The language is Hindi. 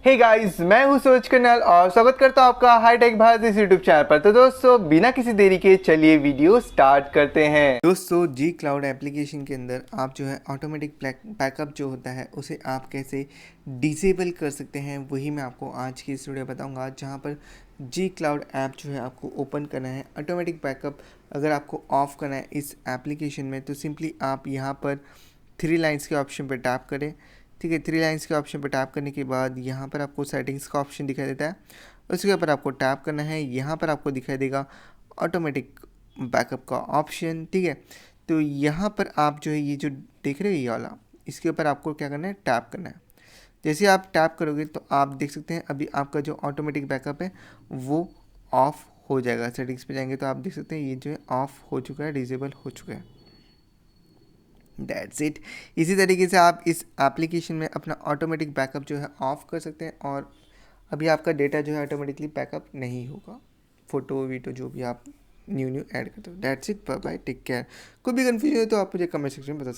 हे गाइस, मैं हूं सूरज कन्याल और स्वागत करता हूं आपका हाईटेक भारत इस यूट्यूब चैनल पर। तो दोस्तों, बिना किसी देरी के चलिए वीडियो स्टार्ट करते हैं। दोस्तों, जी क्लाउड एप्लीकेशन के अंदर आप जो है ऑटोमेटिक बैकअप जो होता है उसे आप कैसे डिसेबल कर सकते हैं, वही मैं आपको आज की इस वीडियो बताऊंगा। जहां पर जी क्लाउड ऐप जो है आपको ओपन करना है, ऑटोमेटिक बैकअप अगर आपको ऑफ करना है इस एप्लीकेशन में, तो सिंपली आप यहाँ पर 3 लाइन्स के ऑप्शन पर टैप करें। ठीक है, 3 लाइन्स के ऑप्शन पर टैप करने के बाद यहाँ पर आपको सेटिंग्स का ऑप्शन दिखाई देता है, उसके ऊपर आपको टैप करना है। यहाँ पर आपको दिखाई देगा ऑटोमेटिक बैकअप का ऑप्शन। ठीक है, तो यहाँ पर आप जो है ये जो देख रहे हो ये वाला, इसके ऊपर आपको क्या करना है, टैप करना है। जैसे आप टैप करोगे तो आप देख सकते हैं अभी आपका जो ऑटोमेटिक बैकअप है वो ऑफ हो जाएगा। सेटिंग्स पे जाएंगे तो आप देख सकते हैं ये जो है ऑफ हो चुका है, डिसेबल हो चुका है। That's it. इसी तरीके से आप इस एप्लीकेशन में अपना ऑटोमेटिक बैकअप जो है ऑफ कर सकते हैं और अभी आपका डेटा जो है ऑटोमेटिकली बैकअप नहीं होगा, फ़ोटो वीडियो जो भी आप न्यू ऐड करते हो। That's it, bye bye, take care. कोई भी कन्फ्यूजन है तो आप मुझे कमेंट सेक्शन में बता सकते हैं।